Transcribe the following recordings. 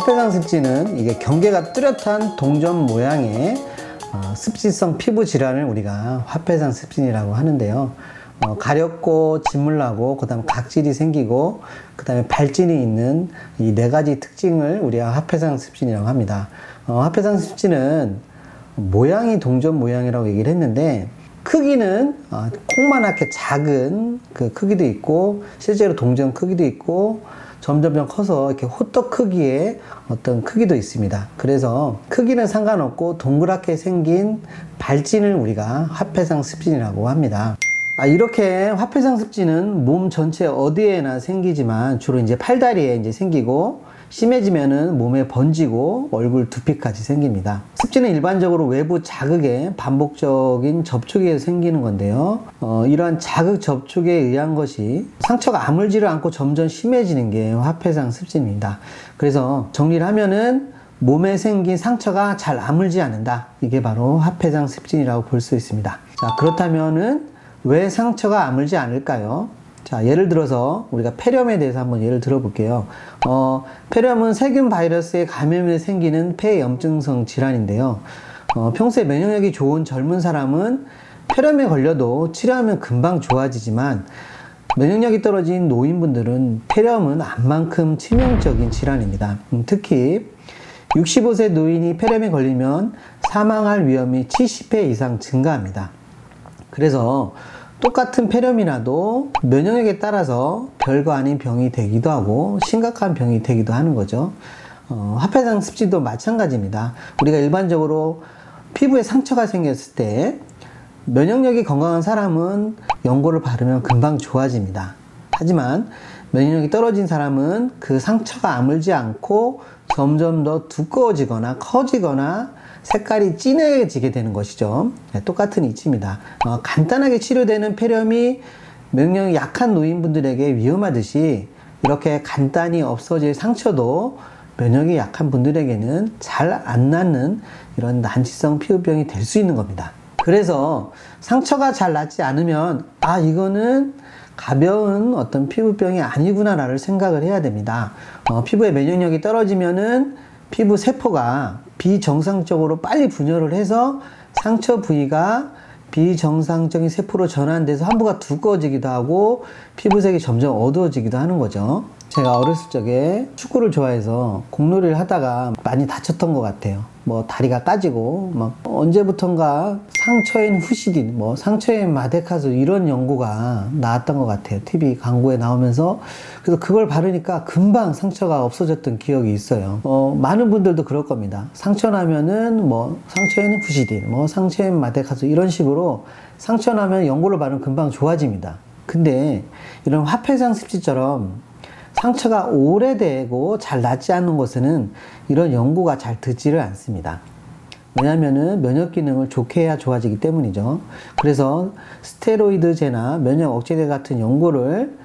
화폐상 습진은 이게 경계가 뚜렷한 동전 모양의 습지성 피부 질환을 우리가 화폐상 습진이라고 하는데요. 가렵고 짓물나고 그 다음 각질이 생기고 그 다음에 발진이 있는 이 네 가지 특징을 우리가 화폐상 습진이라고 합니다. 화폐상 습진은 모양이 동전 모양이라고 얘기를 했는데 크기는 콩만하게 작은 그 크기도 있고 실제로 동전 크기도 있고 점점 커서 이렇게 호떡 크기의 어떤 크기도 있습니다. 그래서 크기는 상관없고 동그랗게 생긴 발진을 우리가 화폐상 습진이라고 합니다. 이렇게 화폐상 습진은 몸 전체 어디에나 생기지만 주로 이제 팔다리에 이제 생기고 심해지면은 몸에 번지고 얼굴 두피까지 생깁니다. 습진은 일반적으로 외부 자극에 반복적인 접촉에 생기는 건데요. 이러한 자극 접촉에 의한 것이 상처가 아물지를 않고 점점 심해지는 게 화폐상 습진입니다. 그래서 정리를 하면은 몸에 생긴 상처가 잘 아물지 않는다. 이게 바로 화폐상 습진이라고 볼 수 있습니다. 자, 그렇다면은 왜 상처가 아물지 않을까요? 자, 예를 들어서 우리가 폐렴에 대해서 한번 예를 들어볼게요. 폐렴은 세균 바이러스의 감염에 생기는 폐염증성 질환인데요. 평소에 면역력이 좋은 젊은 사람은 폐렴에 걸려도 치료하면 금방 좋아지지만 면역력이 떨어진 노인분들은 폐렴은 암만큼 치명적인 질환입니다. 특히 65세 노인이 폐렴에 걸리면 사망할 위험이 70배 이상 증가합니다. 그래서 똑같은 폐렴이라도 면역력에 따라서 별거 아닌 병이 되기도 하고 심각한 병이 되기도 하는 거죠. 화폐상 습진도 마찬가지입니다. 우리가 일반적으로 피부에 상처가 생겼을 때 면역력이 건강한 사람은 연고를 바르면 금방 좋아집니다. 하지만 면역력이 떨어진 사람은 그 상처가 아물지 않고 점점 더 두꺼워지거나 커지거나 색깔이 진해지게 되는 것이죠. 똑같은 이치입니다. 간단하게 치료되는 폐렴이 면역력이 약한 노인분들에게 위험하듯이 이렇게 간단히 없어질 상처도 면역이 약한 분들에게는 잘 안 낫는 이런 난치성 피부병이 될 수 있는 겁니다. 그래서 상처가 잘 낫지 않으면 이거는 가벼운 어떤 피부병이 아니구나 라를 생각을 해야 됩니다. 피부의 면역력이 떨어지면은 피부 세포가 비정상적으로 빨리 분열을 해서 상처 부위가 비정상적인 세포로 전환돼서 함부가 두꺼워지기도 하고 피부색이 점점 어두워지기도 하는 거죠. 제가 어렸을 적에 축구를 좋아해서 공놀이를 하다가 많이 다쳤던 것 같아요. 다리가 까지고 언제부턴가 상처엔 후시딘, 상처엔 마데카솔 이런 연고가 나왔던 것 같아요. TV 광고에 나오면서. 그래서 그걸 바르니까 금방 상처가 없어졌던 기억이 있어요. 많은 분들도 그럴 겁니다. 상처 나면은 상처에는 후시딘, 상처엔 마데카솔 이런 식으로 상처 나면 연고를 바르면 금방 좋아집니다. 근데 이런 화폐상 습진처럼 상처가 오래되고 잘 낫지 않는 곳에는 이런 연고가 잘 듣지를 않습니다. 왜냐하면 면역 기능을 좋게 해야 좋아지기 때문이죠. 그래서 스테로이드제나 면역 억제제 같은 연고를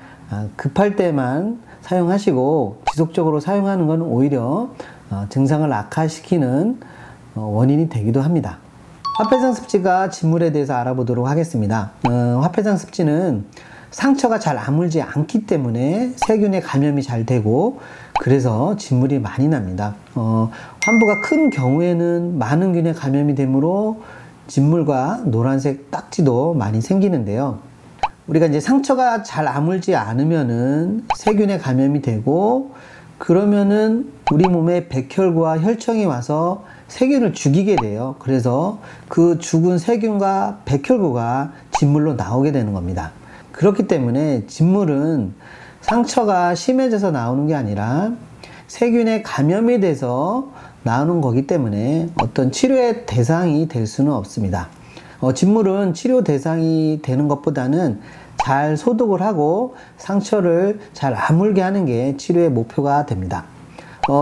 급할 때만 사용하시고 지속적으로 사용하는 것은 오히려 증상을 악화시키는 원인이 되기도 합니다. 화폐상 습진과 진물에 대해서 알아보도록 하겠습니다. 화폐상 습진은 상처가 잘 아물지 않기 때문에 세균의 감염이 잘 되고 그래서 진물이 많이 납니다. 환부가 큰 경우에는 많은 균에 감염이 되므로 진물과 노란색 딱지도 많이 생기는데요. 우리가 이제 상처가 잘 아물지 않으면은 세균에 감염이 되고 그러면은 우리 몸에 백혈구와 혈청이 와서 세균을 죽이게 돼요. 그래서 그 죽은 세균과 백혈구가 진물로 나오게 되는 겁니다. 그렇기 때문에 진물은 상처가 심해져서 나오는 게 아니라 세균에 감염이 돼서 나오는 거기 때문에 어떤 치료의 대상이 될 수는 없습니다. 진물은 치료 대상이 되는 것보다는 잘 소독을 하고 상처를 잘 아물게 하는 게 치료의 목표가 됩니다.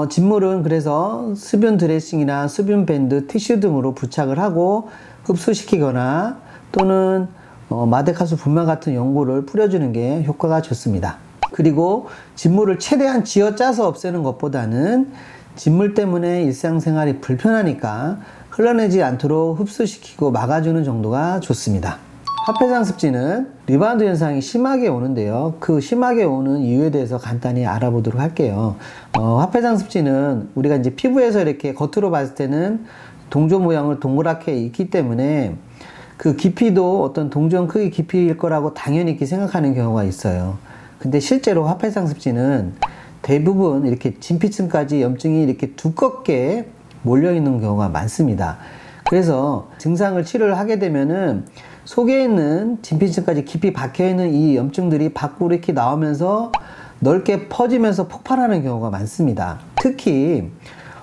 진물은 그래서 수분 드레싱이나 수분 밴드, 티슈 등으로 부착을 하고 흡수시키거나 또는 마데카솔 분말 같은 연고를 뿌려주는 게 효과가 좋습니다. 그리고 진물을 최대한 쥐어짜서 없애는 것보다는 진물 때문에 일상생활이 불편하니까 흘러내지 않도록 흡수시키고 막아주는 정도가 좋습니다. 화폐상 습진은 리바운드 현상이 심하게 오는데요. 그 심하게 오는 이유에 대해서 간단히 알아보도록 할게요. 화폐상 습진은 우리가 이제 피부에서 이렇게 겉으로 봤을 때는 동전 모양을 동그랗게 있기 때문에 그 깊이도 어떤 동전 크기 깊이일 거라고 당연히 이렇게 생각하는 경우가 있어요. 근데 실제로 화폐상 습진은 대부분 이렇게 진피층까지 염증이 이렇게 두껍게 몰려 있는 경우가 많습니다. 그래서 증상을 치료를 하게 되면은 속에 있는 진피층까지 깊이 박혀 있는 이 염증들이 밖으로 이렇게 나오면서 넓게 퍼지면서 폭발하는 경우가 많습니다. 특히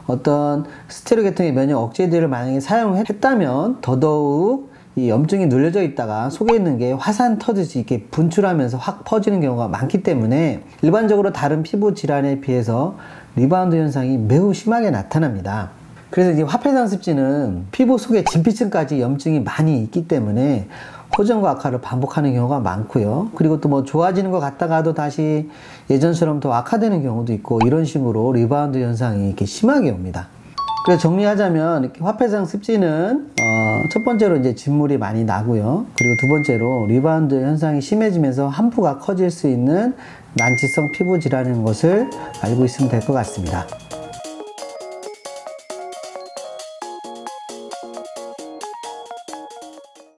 어떤 스테로이드 계통의 면역 억제제를 만약에 사용했다면 더더욱 이 염증이 눌려져 있다가 속에 있는 게 화산 터듯이 이렇게 분출하면서 확 퍼지는 경우가 많기 때문에 일반적으로 다른 피부 질환에 비해서 리바운드 현상이 매우 심하게 나타납니다. 그래서 이제 화폐상 습진은 피부 속에 진피층까지 염증이 많이 있기 때문에 호전과 악화를 반복하는 경우가 많고요. 그리고 또 뭐 좋아지는 것 같다가도 다시 예전처럼 더 악화되는 경우도 있고, 이런 식으로 리바운드 현상이 이렇게 심하게 옵니다. 그래서 정리하자면 이렇게 화폐상 습진은 첫 번째로 이제 진물이 많이 나고요. 그리고 두 번째로 리바운드 현상이 심해지면서 함부가 커질 수 있는 난치성 피부 질환인 것을 알고 있으면 될 것 같습니다.